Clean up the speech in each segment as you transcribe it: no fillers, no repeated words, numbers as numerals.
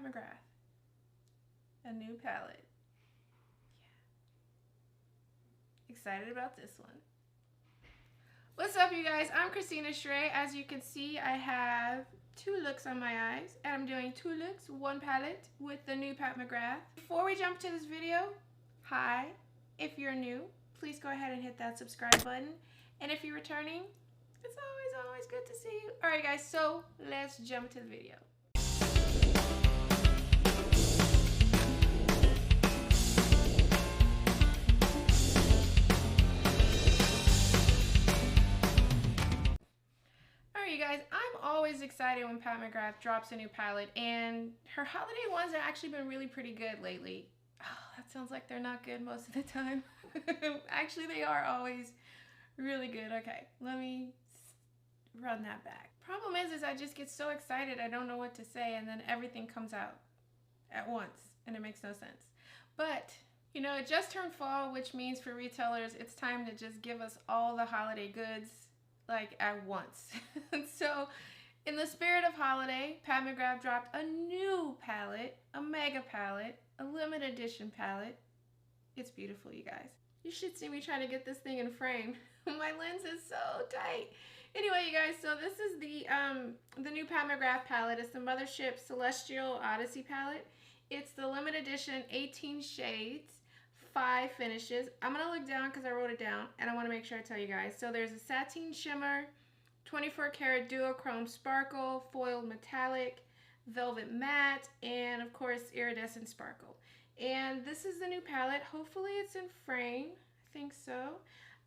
McGrath. A new palette. Yeah. Excited about this one. What's up, you guys? I'm Christina Shrey. As you can see, I have 2 looks on my eyes, and I'm doing 2 looks, 1 palette with the new Pat McGrath. Before we jump to this video, hi. If you're new, please go ahead and hit that subscribe button. And if you're returning, it's always good to see you. All right, guys, so let's jump to the video. You guys, I'm always excited when Pat McGrath drops a new palette, and her holiday ones have actually been really pretty good lately. Oh, that sounds like they're not good most of the time. Actually, they are always really good. Okay, let me run that back. Problem is I just get so excited I don't know what to say, and then everything comes out at once, and it makes no sense. But, you know, it just turned fall, which means for retailers, it's time to just give us all the holiday goods like at once. So in the spirit of holiday, Pat McGrath dropped a new palette, a mega palette, a limited edition palette. It's beautiful, you guys. You should see me trying to get this thing in frame. My lens is so tight. Anyway, you guys, so this is the new Pat McGrath palette. It's the Mothership Celestial Odyssey palette. It's the limited edition 18 shades. 5 finishes. I'm going to look down because I wrote it down, and I want to make sure I tell you guys. So there's a sateen shimmer, 24 karat duochrome sparkle, foiled metallic, velvet matte, and of course iridescent sparkle. And this is the new palette. Hopefully it's in frame. I think so.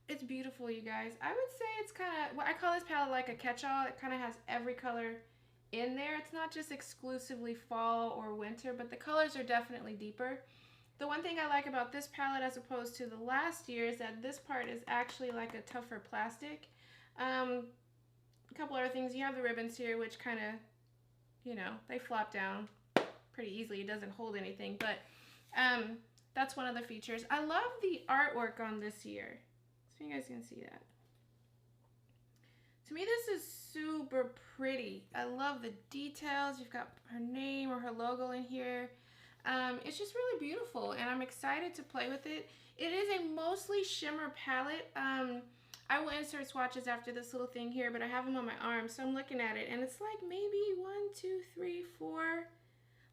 It's beautiful, you guys. I would say it's kind of, I call this palette like a catch-all. It kind of has every color in there. It's not just exclusively fall or winter, but the colors are definitely deeper. The one thing I like about this palette as opposed to the last year is that this part is actually like a tougher plastic. A couple other things. You have the ribbons here, which kind of, you know, they flop down pretty easily. It doesn't hold anything, but that's one of the features. I love the artwork on this year. So you guys can see that. To me, this is super pretty. I love the details. You've got her name or her logo in here. It's just really beautiful, and I'm excited to play with it. It is a mostly shimmer palette. I will insert swatches after this little thing here, but I have them on my arm, so I'm looking at it, and it's like maybe 1, 2, 3, 4,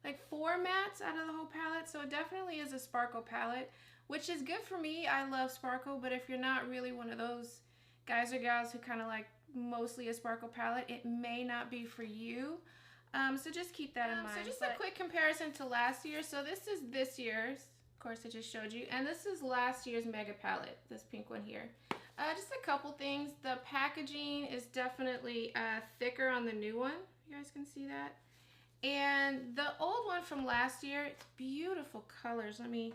like 4 mattes out of the whole palette, so it definitely is a sparkle palette, which is good for me. I love sparkle, but if you're not really one of those guys or gals who kind of like mostly a sparkle palette, it may not be for you. So just keep that in mind. So just a quick comparison to last year. So this is this year's, of course I just showed you, and this is last year's mega palette, this pink one here. Just a couple things. The packaging is definitely thicker on the new one. You guys can see that. And the old one from last year, it's beautiful colors. Let me,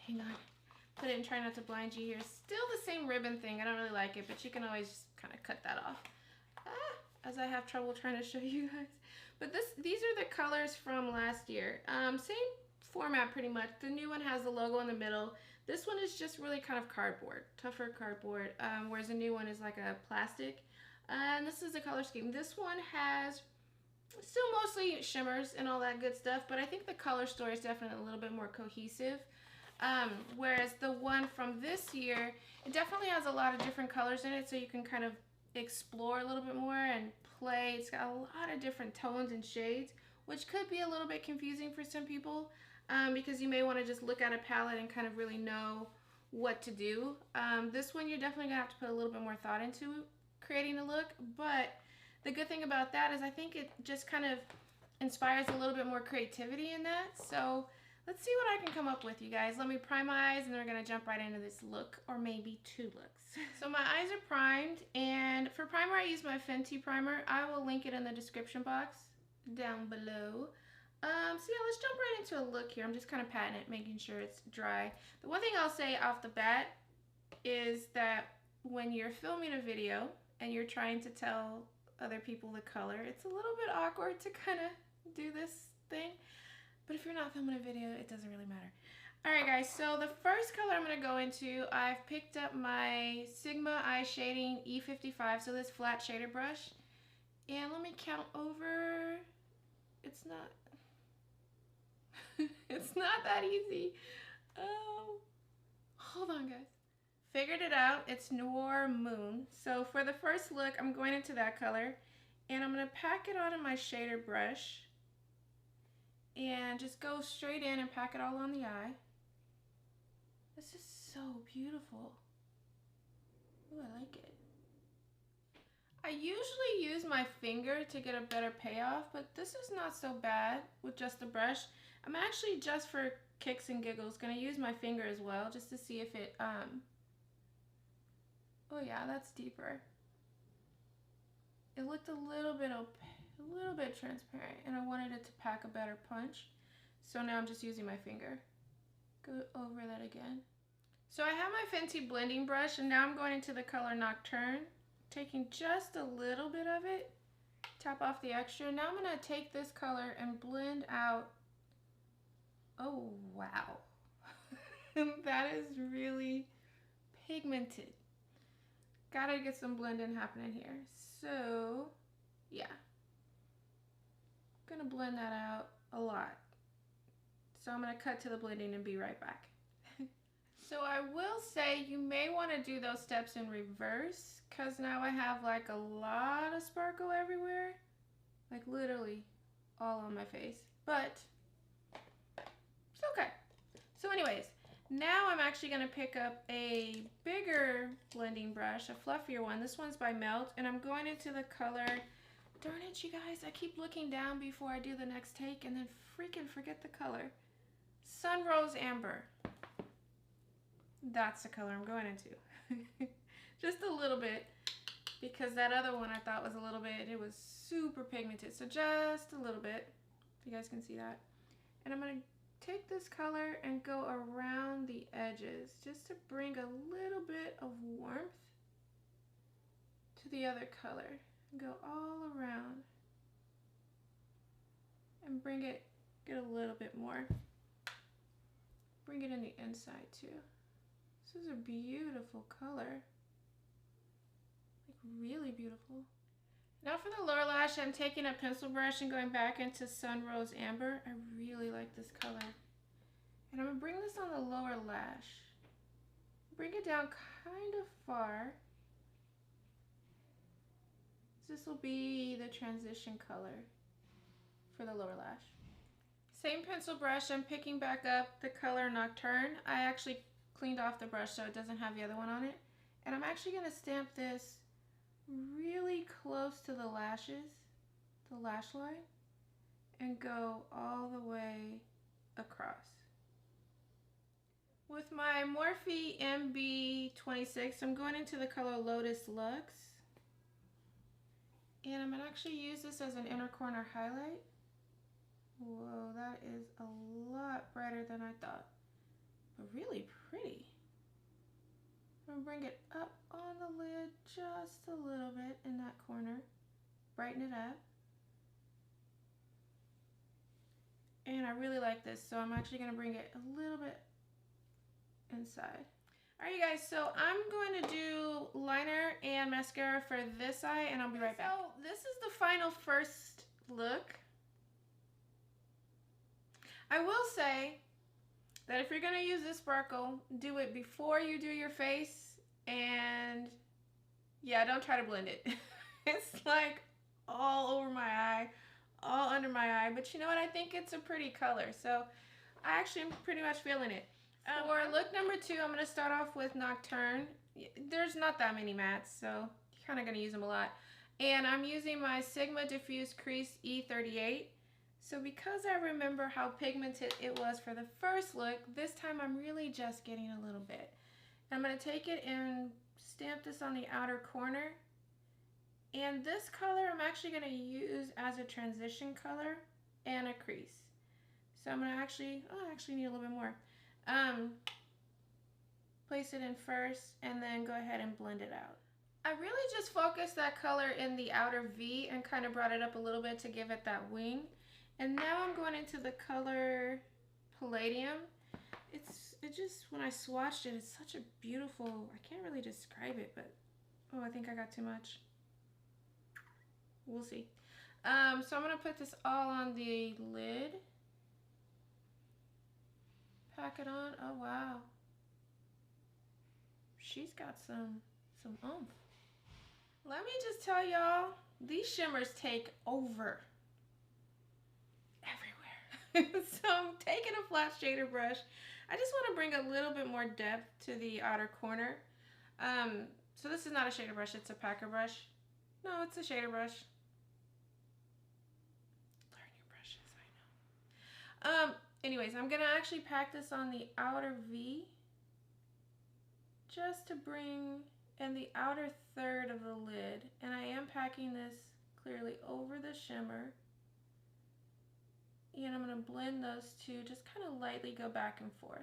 hang on, put it and try not to blind you here. Still the same ribbon thing. I don't really like it, but you can always just kind of cut that off. As I have trouble trying to show you guys. But these are the colors from last year. Same format pretty much. The new one has the logo in the middle. This one is just really kind of cardboard, tougher cardboard, whereas the new one is like a plastic. And this is the color scheme. This one has still mostly shimmers and all that good stuff, but I think the color story is definitely a little bit more cohesive. Whereas the one from this year, it definitely has a lot of different colors in it, so you can kind of explore a little bit more and play. It's got a lot of different tones and shades, which could be a little bit confusing for some people because you may want to just look at a palette and kind of really know what to do. This one you're definitely gonna have to put a little bit more thought into creating a look, but the good thing about that is I think it just kind of inspires a little bit more creativity in that. So let's see what I can come up with, you guys. Let me prime my eyes and then we're gonna jump right into this look, or maybe 2 looks. So my eyes are primed, and for primer I use my Fenty primer. I will link it in the description box down below. So yeah, let's jump right into a look here. I'm just kind of patting it, making sure it's dry. The one thing I'll say off the bat is that when you're filming a video and you're trying to tell other people the color, it's a little bit awkward to kind of do this thing. But if you're not filming a video, it doesn't really matter. Alright guys, so the first color I'm going to go into, I've picked up my Sigma Eye Shading E55, so this flat shader brush. And let me count over, it's not, not that easy. Oh, hold on, guys. Figured it out. It's Noir Moon. So for the first look, I'm going into that color, and I'm going to pack it onto my shader brush and just go straight in and pack it all on the eye. This is so beautiful. Ooh, I like it. I usually use my finger to get a better payoff, but this is not so bad with just the brush. I'm actually, just for kicks and giggles, going to use my finger as well, just to see if it, oh yeah, that's deeper. It looked a little bit opaque, a little bit transparent, and I wanted it to pack a better punch. So now I'm just using my finger. Go over that again. So I have my Fenty blending brush, and now I'm going into the color Nocturne, taking just a little bit of it, tap off the extra. Now I'm going to take this color and blend out. Oh, wow. That is really pigmented. Gotta get some blending happening here. So, yeah. I'm gonna blend that out a lot. So I'm gonna cut to the blending and be right back. So I will say you may want to do those steps in reverse, because now I have like a lot of sparkle everywhere. Like literally all on my face. But it's okay. So anyways, now I'm actually going to pick up a bigger blending brush, a fluffier one. This one's by Melt, and I'm going into the color, darn it you guys, I keep looking down before I do the next take and then freaking forget the color. Sunrose Amber. That's the color I'm going into. Just a little bit, because that other one I thought was a little bit, it was super pigmented. So just a little bit, if you guys can see that. And I'm going to take this color and go around the edges just to bring a little bit of warmth to the other color. Go all around and bring it, get a little bit more. Bring it in the inside too. This is a beautiful color. Like really beautiful. Now for the lower lash, I'm taking a pencil brush and going back into Sunrose Amber. I really like this color. And I'm going to bring this on the lower lash. Bring it down kind of far. This will be the transition color for the lower lash. Same pencil brush, I'm picking back up the color Nocturne. I actually cleaned off the brush so it doesn't have the other one on it. And I'm actually going to stamp this really close to the lashes, the lash line, and go all the way across. With my Morphe MB26, I'm going into the color Lotus Luxe. And I'm going to actually use this as an inner corner highlight. Whoa, that is a lot brighter than I thought, but really pretty. I'm going to bring it up on the lid just a little bit in that corner, brighten it up. And I really like this, so I'm actually going to bring it a little bit inside. Alright you guys, so I'm going to do liner and mascara for this eye, and I'll be right back. So this is the final first look. I will say that if you're going to use this sparkle, do it before you do your face, and yeah, don't try to blend it. It's like all over my eye, all under my eye, but you know what, I think it's a pretty color, so I actually am pretty much feeling it. For look number 2, I'm going to start off with Nocturne. There's not that many mattes, so you're kind of going to use them a lot. And I'm using my Sigma Diffuse Crease E38. So because I remember how pigmented it was for the first look, this time I'm really just getting a little bit. I'm going to take it and stamp this on the outer corner. And this color I'm actually going to use as a transition color and a crease. So I'm going to actually, oh, I actually need a little bit more. Place it in first and then go ahead and blend it out. I really just focused that color in the outer V and kind of brought it up a little bit to give it that wing. And now I'm going into the color Palladium. It just, when I swatched it, it's such a beautiful, I can't really describe it, but, oh, I think I got too much. We'll see. So I'm going to put this all on the lid. pack it on. Oh, wow. She's got some oomph. Let me just tell y'all, these shimmers take over everywhere. So I'm taking a flat shader brush. I just want to bring a little bit more depth to the outer corner. So this is not a shader brush, it's a packer brush. No, it's a shader brush. Learn your brushes, I know. Anyways, I'm gonna actually pack this on the outer V just to bring in the outer third of the lid. And I am packing this clearly over the shimmer. And I'm gonna blend those two, just kind of lightly go back and forth.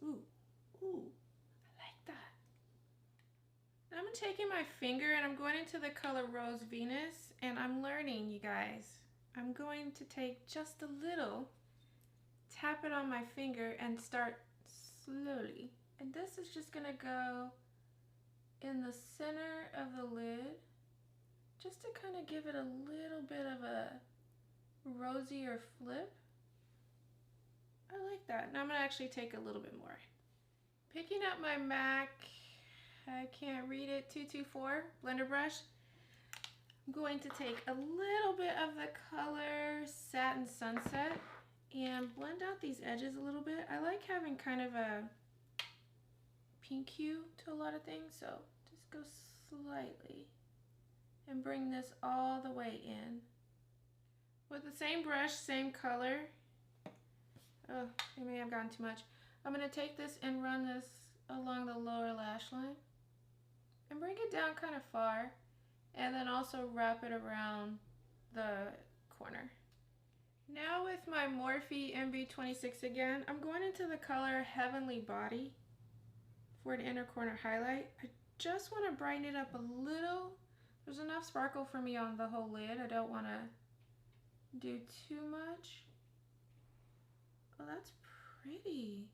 Ooh, ooh, I like that. Now I'm taking my finger and I'm going into the color Rose Venus, and I'm learning, you guys. I'm going to take just a little, tap it on my finger and start slowly. And this is just gonna go in the center of the lid, just to kind of give it a little bit of a rosier flip. I like that. Now I'm gonna actually take a little bit more. Picking up my MAC, I can't read it, 224 blender brush. I'm going to take a little bit of the color Satin Sunset and blend out these edges a little bit. I like having kind of a pink hue to a lot of things, so just go slightly and bring this all the way in. With the same brush, same color. Oh, I may have gotten too much. I'm gonna take this and run this along the lower lash line and bring it down kind of far, and then also wrap it around the corner. Now with my Morphe MB26 again, I'm going into the color Heavenly Body for an inner corner highlight. I just want to brighten it up a little. There's enough sparkle for me on the whole lid. I don't want to do too much. Oh, that's pretty.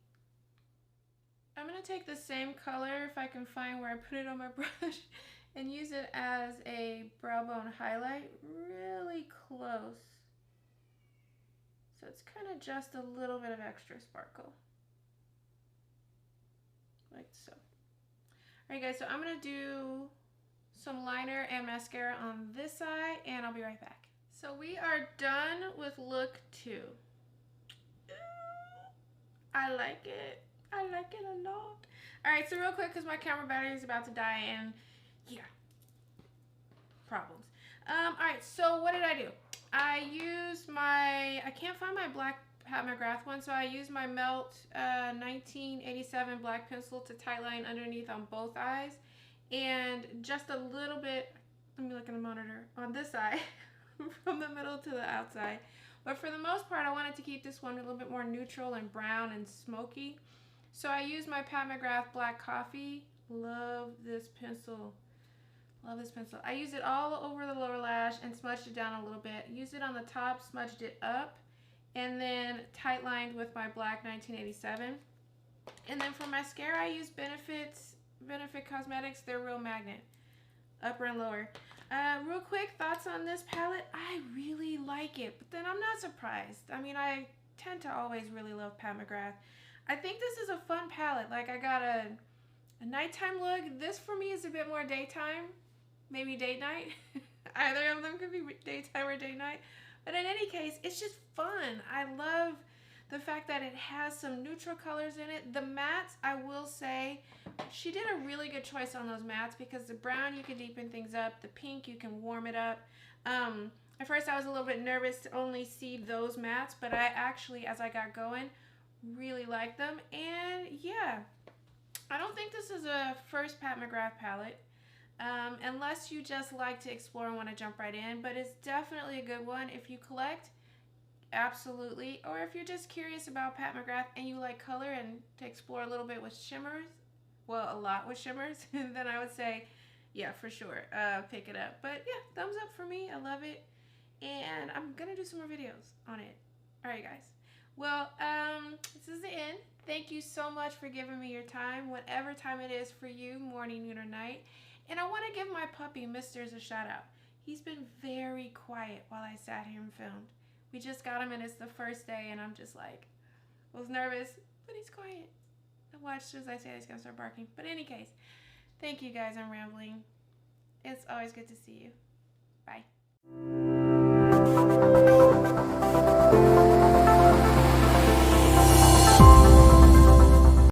I'm going to take the same color, if I can find where I put it on my brush, and use it as a brow bone highlight really close. So it's kind of just a little bit of extra sparkle. Like so. Alright guys, so I'm going to do some liner and mascara on this eye, and I'll be right back. So we are done with look 2. I like it. I like it a lot. Alright, so real quick, because my camera battery is about to die, and yeah, problems. Alright, so what did I do? I used my, I can't find my black Pat McGrath one, so I used my Melt 1987 black pencil to tightline underneath on both eyes, and just a little bit, let me look at the monitor, on this eye, from the middle to the outside. But for the most part, I wanted to keep this one a little bit more neutral and brown and smoky. So I used my Pat McGrath Black Coffee. Love this pencil. Love this pencil. I used it all over the lower lash and smudged it down a little bit. Used it on the top, smudged it up, and then tight lined with my black 1987. And then for mascara, I used Benefit Cosmetics, their Real Magnet, upper and lower. Real quick thoughts on this palette. I really like it, but then I'm not surprised. I mean, I tend to always really love Pat McGrath. I think this is a fun palette. Like, I got a nighttime look. This for me is a bit more daytime, maybe date night. Either of them could be daytime or date night. But in any case, it's just fun. I love the fact that it has some neutral colors in it. The mattes, I will say, she did a really good choice on those mattes, because the brown, you can deepen things up. The pink, you can warm it up. At first, I was a little bit nervous to only see those mattes, but I actually, as I got going, really liked them. And yeah, I don't think this is a first Pat McGrath palette, unless you just like to explore and want to jump right in, but it's definitely a good one if you collect. Absolutely. Or if you're just curious about Pat McGrath and you like color and to explore a little bit with shimmers, well, a lot with shimmers, then I would say, yeah, for sure, pick it up. But yeah, thumbs up for me. I love it. And I'm going to do some more videos on it. All right, guys. Well, this is the end. Thank you so much for giving me your time, whatever time it is for you, morning, noon, or night. And I want to give my puppy, Misters, a shout out. He's been very quiet while I sat here and filmed. We just got him and it's the first day and I'm just like, I was nervous, but he's quiet. I watched as I said he's gonna start barking. But in any case, thank you guys, I'm rambling. It's always good to see you. Bye.